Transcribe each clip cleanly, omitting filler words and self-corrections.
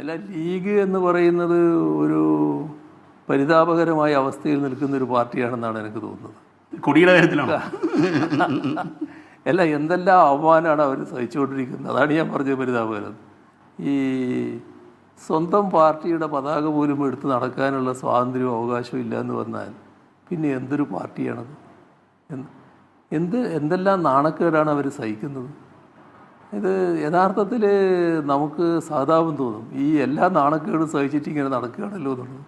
അല്ല, ലീഗ് എന്ന് പറയുന്നത് ഒരു പരിതാപകരമായ അവസ്ഥയിൽ നിൽക്കുന്ന ഒരു പാർട്ടിയാണെന്നാണ് എനിക്ക് തോന്നുന്നത്. കൊടിയുടെ കാര്യത്തിലാണ്. അല്ല, എന്തെല്ലാം അവമാനമാണ് അവർ സഹിച്ചുകൊണ്ടിരിക്കുന്നത്. അതാണ് ഞാൻ പറഞ്ഞത് പരിതാപകരം. ഈ സ്വന്തം പാർട്ടിയുടെ പതാക പോലും എടുത്ത് നടക്കാനുള്ള സ്വാതന്ത്ര്യവും അവകാശവും ഇല്ല എന്ന് പറഞ്ഞാൽ പിന്നെ എന്തൊരു പാർട്ടിയാണത്? എന്തെല്ലാം നാണക്കേടാണ് അവർ സഹിക്കുന്നത്. ഇത് യഥാർത്ഥത്തിൽ നമുക്ക് സഹതാപം തോന്നും. ഈ എല്ലാ നാണക്കേടും സഹിച്ചിട്ട് ഇങ്ങനെ നടക്കുകയാണല്ലോ എന്നുള്ളത്.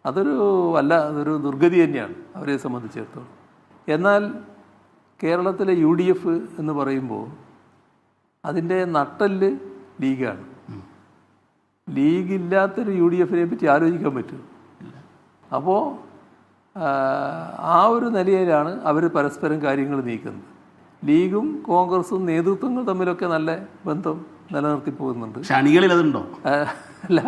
അതൊരു ദുർഗതി തന്നെയാണ് അവരെ സംബന്ധിച്ചിടത്തോളം. എന്നാൽ കേരളത്തിലെ UDF എന്ന് പറയുമ്പോൾ അതിൻ്റെ നട്ടെല്ല് ലീഗാണ്. ലീഗില്ലാത്തൊരു UDFനെ പറ്റി ആലോചിക്കാൻ പറ്റും. അപ്പോൾ ആ ഒരു നിലയിലാണ് അവർ പരസ്പരം കാര്യങ്ങൾ നീക്കുന്നത്. ലീഗും കോൺഗ്രസും നേതൃത്വങ്ങൾ തമ്മിലൊക്കെ നല്ല ബന്ധം നിലനിർത്തി പോകുന്നുണ്ട്. അണികളിൽ അതുണ്ടോ? അല്ല,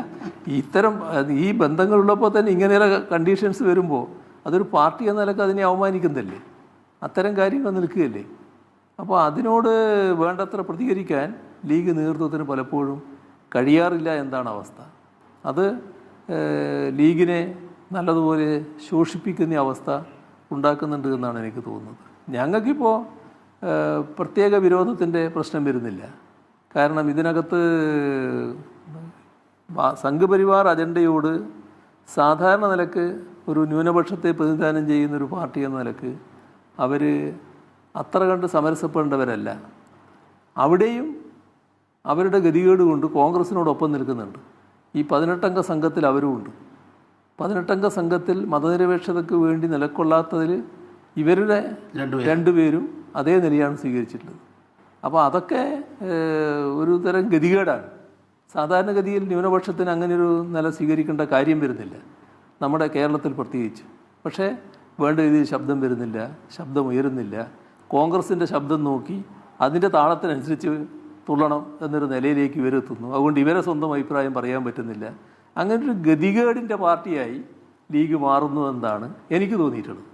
ഈ ബന്ധങ്ങളുള്ളപ്പോൾ തന്നെ ഇങ്ങനെയുള്ള കണ്ടീഷൻസ് വരുമ്പോൾ അതൊരു പാർട്ടി എന്ന നിലക്ക് അതിനെ അവമാനിക്കുന്നതല്ലേ? അത്തരം കാര്യങ്ങൾ നിൽക്കുകയല്ലേ? അപ്പോൾ അതിനോട് വേണ്ടത്ര പ്രതികരിക്കാൻ ലീഗ് നേതൃത്വത്തിന് പലപ്പോഴും കഴിയാറില്ല എന്താണ് അവസ്ഥ. അത് ലീഗിനെ നല്ലതുപോലെ ശോഷിപ്പിക്കുന്ന അവസ്ഥ ഉണ്ടാക്കുന്നുണ്ട് എന്നാണ് എനിക്ക് തോന്നുന്നത്. ഞങ്ങൾക്കിപ്പോൾ പ്രത്യേക വിരോധത്തിൻ്റെ പ്രശ്നം വരുന്നില്ല. കാരണം ഇതിനകത്ത് സംഘപരിവാർ അജണ്ടയോട് സാധാരണ നിലക്ക് ഒരു ന്യൂനപക്ഷത്തെ പ്രതിനിധാനം ചെയ്യുന്നൊരു പാർട്ടി എന്ന നിലക്ക് അവർ അത്ര കണ്ട് സമരസപ്പെടേണ്ടവരല്ല. അവിടെയും അവരുടെ ഗതികേട് കൊണ്ട് കോൺഗ്രസിനോടൊപ്പം നിൽക്കുന്നുണ്ട്. ഈ 18-അംഗ സംഘത്തിൽ അവരുമുണ്ട്. 18-അംഗ സംഘത്തിൽ മതനിരപേക്ഷതയ്ക്ക് വേണ്ടി നിലക്കൊള്ളാത്തതിൽ ഇവരുടെ രണ്ടുപേരും അതേ നിലയാണ് സ്വീകരിച്ചിട്ടുള്ളത്. അപ്പോൾ അതൊക്കെ ഒരു തരം ഗതികേടാണ്. സാധാരണഗതിയിൽ ന്യൂനപക്ഷത്തിന് അങ്ങനെയൊരു നില സ്വീകരിക്കേണ്ട കാര്യം വരുന്നില്ല, നമ്മുടെ കേരളത്തിൽ പ്രത്യേകിച്ച്. പക്ഷേ വേണ്ട രീതിയിൽ ശബ്ദം വരുന്നില്ല, ശബ്ദം ഉയരുന്നില്ല. കോൺഗ്രസിൻ്റെ ശബ്ദം നോക്കി അതിൻ്റെ താളത്തിനനുസരിച്ച് തുള്ളണം എന്നൊരു നിലയിലേക്ക് ഇവരെത്തുന്നു. അതുകൊണ്ട് ഇവരെ സ്വന്തം അഭിപ്രായം പറയാൻ പറ്റുന്നില്ല. അങ്ങനൊരു ഗതികേടിൻ്റെ പാർട്ടിയായി ലീഗ് മാറുന്നു എന്നാണ് എനിക്ക് തോന്നിയിട്ടുള്ളത്.